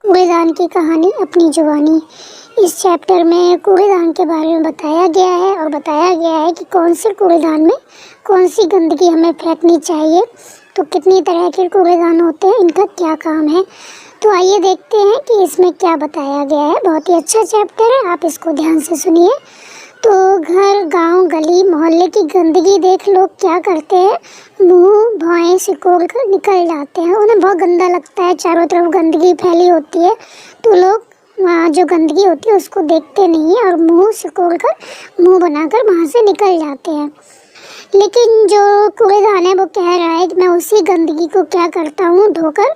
कूड़ेदान की कहानी अपनी जुबानी। इस चैप्टर में कूड़ेदान के बारे में बताया गया है और बताया गया है कि कौन से कूड़ेदान में कौन सी गंदगी हमें फेंकनी चाहिए। तो कितनी तरह के कूड़ेदान होते हैं, इनका क्या काम है। तो आइए देखते हैं कि इसमें क्या बताया गया है। बहुत ही अच्छा चैप्टर है, आप इसको ध्यान से सुनिए। तो घर, गांव, गली, मोहल्ले की गंदगी देख लोग क्या करते हैं, मुंह भौएं सिकोड़ कर निकल जाते हैं। उन्हें बहुत गंदा लगता है, चारों तरफ गंदगी फैली होती है तो लोग वहाँ जो गंदगी होती है उसको देखते नहीं है और मुंह सिकोड़ कर, मुंह बनाकर वहाँ से निकल जाते हैं। लेकिन जो कूड़ेदान है वो कह रहा है कि मैं उसी गंदगी को क्या करता हूँ, धोकर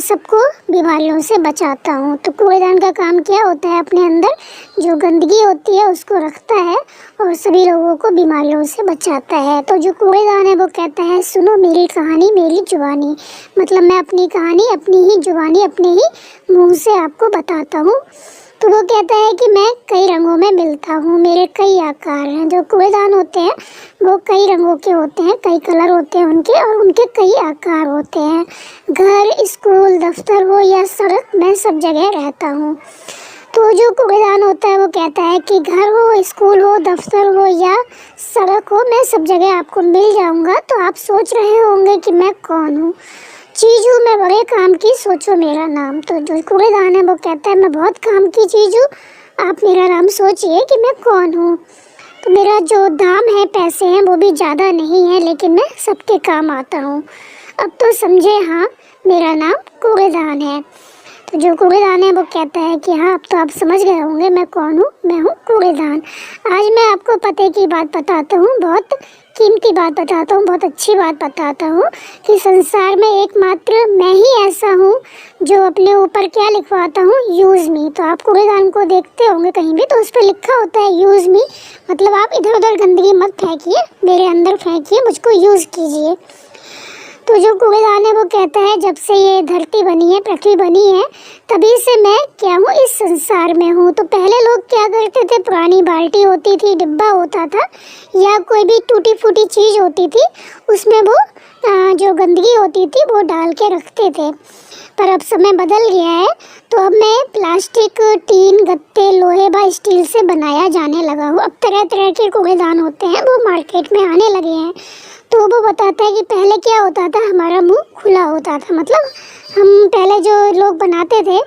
सबको बीमारियों से बचाता हूँ। तो कूड़ेदान का काम क्या होता है, अपने अंदर जो गंदगी होती है उसको रखता है और सभी लोगों को बीमारियों से बचाता है। तो जो कूड़ेदान है वो कहता है, सुनो मेरी कहानी मेरी जुबानी। मतलब मैं अपनी कहानी अपनी ही जुबानी अपने ही मुँह से आपको बताता हूँ। तो वो कहता है कि मैं कई रंगों में मिलता हूँ, मेरे कई आकार हैं। जो कूड़ेदान होते हैं वो कई रंगों के होते हैं, कई कलर होते हैं उनके, और उनके कई आकार होते हैं। घर, स्कूल, दफ्तर हो या सड़क, मैं सब जगह रहता हूँ। तो जो कूड़ेदान होता है वो कहता है कि घर हो, स्कूल हो, दफ्तर हो या सड़क हो, मैं सब जगह आपको मिल जाऊँगा। तो आप सोच रहे होंगे कि मैं कौन हूँ। चीज़ हूँ मैं बड़े काम की, सोचो मेरा नाम। तो जो कूड़ेदान है वो कहता है मैं बहुत काम की चीज़ हूँ, आप मेरा नाम सोचिए कि मैं कौन हूँ। तो मेरा जो दाम है, पैसे हैं, वो भी ज़्यादा नहीं है, लेकिन मैं सबके काम आता हूँ। अब तो समझे, हाँ मेरा नाम कूड़ेदान है। तो जो कूड़ेदान है वो कहता है कि हाँ अब तो आप समझ गए होंगे मैं कौन हूँ, मैं हूँ कूड़ेदान। आज मैं आपको पते की बात बताता हूँ, बहुत कीमती बात बताता हूँ, बहुत अच्छी बात बताता हूँ कि संसार में एकमात्र मैं ही ऐसा हूँ जो अपने ऊपर क्या लिखवाता हूँ, यूज़ मी। तो आप कूड़ेदान को देखते होंगे कहीं भी तो उस पर लिखा होता है यूज़ मी। मतलब आप इधर उधर गंदगी मत फेंकिए, मेरे अंदर फेंकिए, मुझको यूज़ कीजिए। तो जो कूड़ेदान है वो कहता है जब से ये धरती बनी है, पृथ्वी बनी है, तभी से मैं क्या हूँ, इस संसार में हूँ। तो पहले लोग क्या करते थे, पुरानी बाल्टी होती थी, डिब्बा होता था या कोई भी टूटी फूटी चीज़ होती थी, उसमें वो जो गंदगी होती थी वो डाल के रखते थे। पर अब समय बदल गया है, तो अब मैं प्लास्टिक, टीन, गत्ते, लोहे व स्टील से बनाया जाने लगा हूँ। अब तरह तरह के कूड़ेदान होते हैं वो मार्केट में आने लगे हैं। तो वो बताता है कि पहले क्या होता था, हमारा मुंह खुला होता था। मतलब हम पहले जो लोग बनाते थे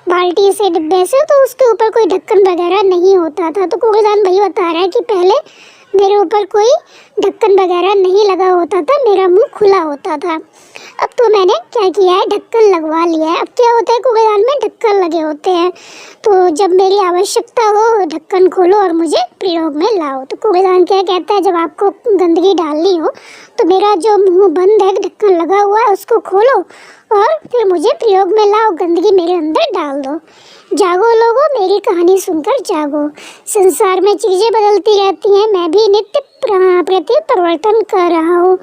बाल्टी से, डिब्बे से, तो उसके ऊपर कोई ढक्कन वगैरह नहीं होता था। तो कूड़ेदान भाई बता रहा है कि पहले मेरे ऊपर कोई ढक्कन वगैरह नहीं लगा होता था, मेरा मुंह खुला होता था। अब तो मैंने क्या किया है, ढक्कन लगवा लिया है। अब क्या होता है, कूड़ेदान में ढक्कन लगे होते हैं, तो जब मेरी आवश्यकता हो ढक्कन खोलो और मुझे प्रयोग में लाओ। तो कूड़ेदान क्या कहता है, जब आपको गंदगी डालनी हो तो मेरा जो मुंह बंद है, ढक्कन लगा हुआ है, उसको खोलो और फिर मुझे प्रयोग में लाओ, गंदगी मेरे अंदर डाल दो। जागो लोगो, मेरी कहानी सुनकर जागो। संसार में चीज़ें बदलती रहती हैं, मैं भी नित्य प्रति परिवर्तन कर रहा हूँ।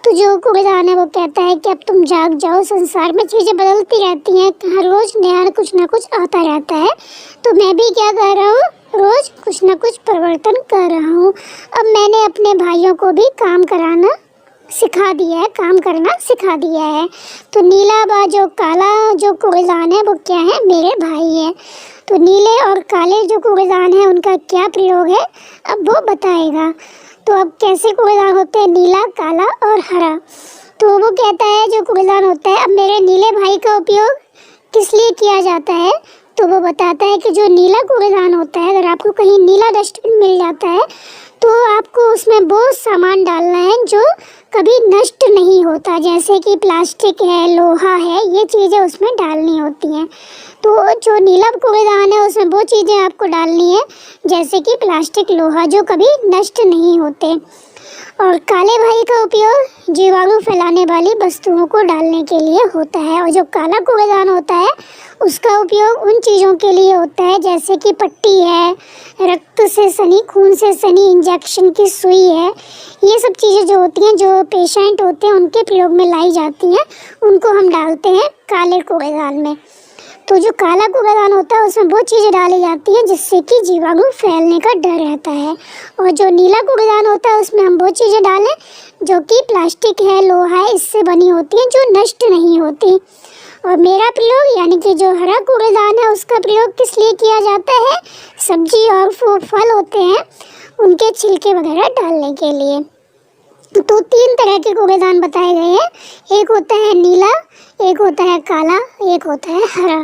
तो जो कूड़ेदान है वो कहता है कि अब तुम जाग जाओ, संसार में चीज़ें बदलती रहती हैं, हर रोज़ नया कुछ ना कुछ आता रहता है। तो मैं भी क्या कर रहा हूँ, रोज़ कुछ ना कुछ परिवर्तन कर रहा हूँ। अब मैंने अपने भाइयों को भी काम कराना सिखा दिया है, काम करना सिखा दिया है। तो नीला व जो काला जो कूड़ेदान है वो क्या है, मेरे भाई है। तो नीले और काले जो कूड़ेदान है उनका क्या प्रयोग है, अब वो बताएगा। तो अब कैसे कूड़ेदान होते हैं, नीला, काला और हरा। तो वो कहता है जो कूड़ेदान होता है, अब मेरे नीले भाई का उपयोग किस लिए किया जाता है, तो वो बताता है कि जो नीला कूड़ेदान होता है, अगर आपको कहीं नीला डस्टबिन मिल जाता है तो आपको उसमें वो सामान डालना है जो कभी नष्ट नहीं होता, जैसे कि प्लास्टिक है, लोहा है, ये चीज़ें उसमें डालनी होती हैं। तो जो नीला कूड़ेदान है उसमें वो चीज़ें आपको डालनी है जैसे कि प्लास्टिक, लोहा, जो कभी नष्ट नहीं होते। और काले भाई का उपयोग जीवाणु फैलाने वाली वस्तुओं को डालने के लिए होता है। और जो काला कूड़ेदान होता है उसका उपयोग उन चीज़ों के लिए होता है जैसे कि पट्टी है, रक्त से सनी, खून से सनी इंजेक्शन की सुई है, ये सब चीज़ें जो होती हैं, जो पेशेंट होते हैं उनके प्रयोग में लाई जाती हैं, उनको हम डालते हैं काले कूड़ेदान में। तो जो काला कूड़ेदान होता है उसमें वो चीज़ें डाली जाती हैं जिससे कि जीवाणु फैलने का डर रहता है। और जो नीला कूड़ेदान होता है उसमें हम वो चीज़ें डालें जो कि प्लास्टिक है, लोहा है, इससे बनी होती हैं, जो नष्ट नहीं होती। और मेरा प्रयोग यानी कि जो हरा कूड़ेदान है उसका प्रयोग किस लिए किया जाता है? सब्जी और फल होते हैं उनके छिलके वगैरह डालने के लिए। तो 3 तरह के कूड़ेदान बताए गए हैं। एक होता है नीला, एक होता है काला, एक होता है हरा।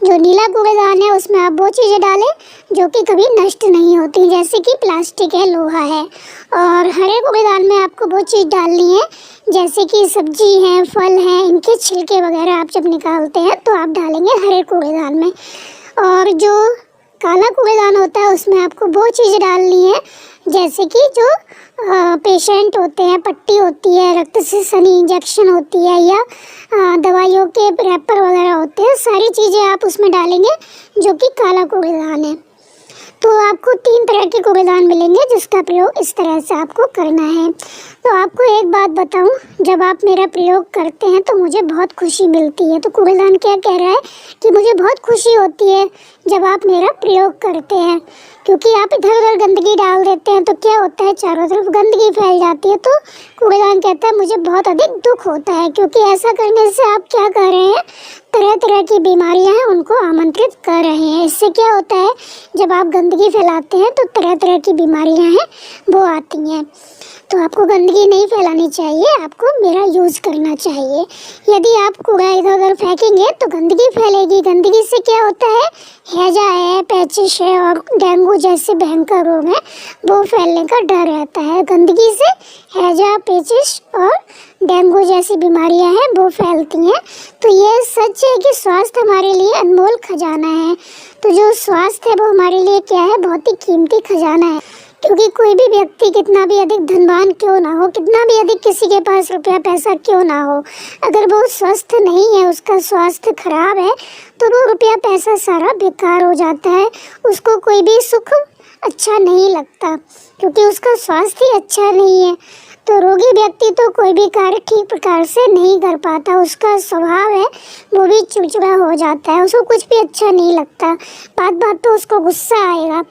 जो नीला कूड़ेदान है उसमें आप वो चीज़ें डालें जो कि कभी नष्ट नहीं होती, जैसे कि प्लास्टिक है, लोहा है। और हरे कूड़ेदान में आपको वो चीज़ डालनी है जैसे कि सब्जी है, फल हैं, इनके छिलके वगैरह आप जब निकालते हैं तो आप डालेंगे हरे कूड़ेदान में। और जो काला कूड़ेदान होता है उसमें आपको वो चीज़ डालनी है जैसे कि जो पेशेंट होते हैं, पट्टी होती है, रक्त से सनी इंजेक्शन होती है, या दवाइयों के रैपर वगैरह होते हैं, सारी चीज़ें आप उसमें डालेंगे जो कि काला कूड़ेदान है। तो आपको 3 तरह के कूड़ेदान मिलेंगे जिसका प्रयोग इस तरह से आपको करना है। तो आपको एक बात बताऊं, जब आप मेरा प्रयोग करते हैं तो मुझे बहुत खुशी मिलती है। तो कूड़ेदान क्या कह रहा है कि मुझे बहुत खुशी होती है जब आप मेरा प्रयोग करते हैं, क्योंकि आप इधर उधर गंदगी डाल देते हैं तो क्या होता है, चारों तरफ गंदगी फैल जाती है। तो कूड़ेदान कहता है मुझे बहुत अधिक दुख होता है, क्योंकि ऐसा करने से आप क्या कर रहे हैं, तरह तरह की बीमारियां हैं उनको आमंत्रित कर रहे हैं। इससे क्या होता है, जब आप गंदगी फैलाते हैं तो तरह तरह की बीमारियां हैं वो आती हैं। तो आपको गंदगी नहीं फैलानी चाहिए, आपको मेरा यूज़ करना चाहिए। यदि आप कूड़ा इधर उधर फेंकेंगे तो गंदगी फैलेगी। गंदगी से क्या होता है, हैजा है, पैचिश है और डेंगू जैसे भयंकर रोग हैं वो फैलने का डर रहता है। गंदगी से हैजा, पैचिश और डेंगू जैसी बीमारियां हैं वो फैलती हैं। तो ये सच है कि स्वास्थ्य हमारे लिए अनमोल खजाना है। तो जो स्वास्थ्य है वो हमारे लिए क्या है, बहुत ही कीमती खजाना है। क्योंकि कोई भी व्यक्ति कितना भी अधिक धनवान क्यों ना हो, कितना भी अधिक किसी के पास रुपया पैसा क्यों ना हो, अगर वो स्वस्थ नहीं है, उसका स्वास्थ्य खराब है, तो वो रुपया पैसा सारा बेकार हो जाता है। उसको कोई भी सुख अच्छा नहीं लगता क्योंकि उसका स्वास्थ्य ही अच्छा नहीं है। तो रोगी व्यक्ति तो कोई भी कार्य ठीक प्रकार से नहीं कर पाता, उसका स्वभाव है वो भी चिड़चिड़ा हो जाता है, उसको कुछ भी अच्छा नहीं लगता, बात बात तो उसको गुस्सा आएगा।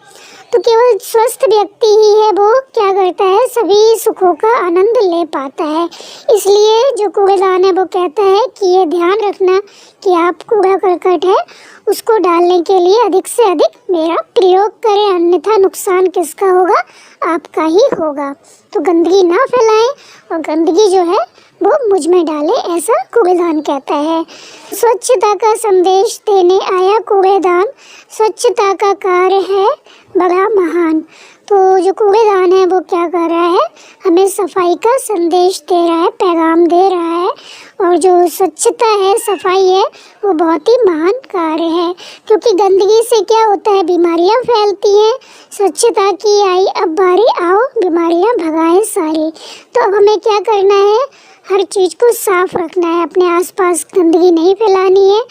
तो केवल स्वस्थ व्यक्ति ही है वो क्या करता है, सभी सुखों का आनंद ले पाता है। इसलिए जो कूड़ेदान है वो कहता है कि ये ध्यान रखना कि आप कूड़ा करकट है उसको डालने के लिए अधिक से अधिक मेरा प्रयोग करें, अन्यथा नुकसान किसका होगा, आपका ही होगा। तो गंदगी ना फैलाएं और गंदगी जो है वो मुझ में डालें, ऐसा कूड़ेदान कहता है। स्वच्छता का संदेश देने आया कूड़ेदान, स्वच्छता का कार्य है बड़ा महान। तो जो कूड़ेदान है वो क्या कर रहा है, हमें सफाई का संदेश दे रहा है, पैगाम दे रहा है। और जो स्वच्छता है, सफाई है, वो बहुत ही महान कार्य है, क्योंकि गंदगी से क्या होता है, बीमारियां फैलती हैं। स्वच्छता की आई अब बारी, आओ बीमारियां भगाएं सारी। तो अब हमें क्या करना है, हर चीज़ को साफ रखना है, अपने आसपास गंदगी नहीं फैलानी है,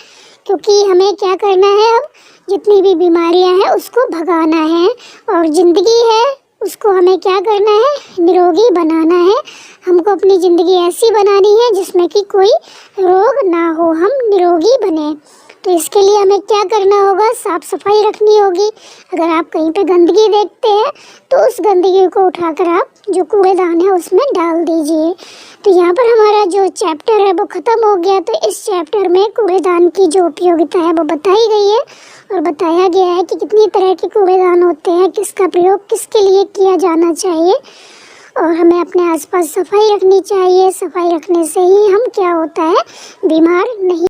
क्योंकि हमें क्या करना है, अब जितनी भी बीमारियां हैं उसको भगाना है। और ज़िंदगी है उसको हमें क्या करना है, निरोगी बनाना है। हमको अपनी ज़िंदगी ऐसी बनानी है जिसमें कि कोई रोग ना हो, हम निरोगी बने। तो इसके लिए हमें क्या करना होगा, साफ़ सफाई रखनी होगी। अगर आप कहीं पे गंदगी देखते हैं तो उस गंदगी को उठाकर आप जो कूड़ेदान है उसमें डाल दीजिए। तो यहाँ पर हमारा जो चैप्टर है वो ख़त्म हो गया। तो इस चैप्टर में कूड़ेदान की जो उपयोगिता है वो बताई गई है और बताया गया है कि कितनी तरह के कूड़ेदान होते हैं, किसका प्रयोग किसके लिए किया जाना चाहिए। और हमें अपने आसपास सफाई रखनी चाहिए। सफाई रखने से ही हम क्या होता है, बीमार नहीं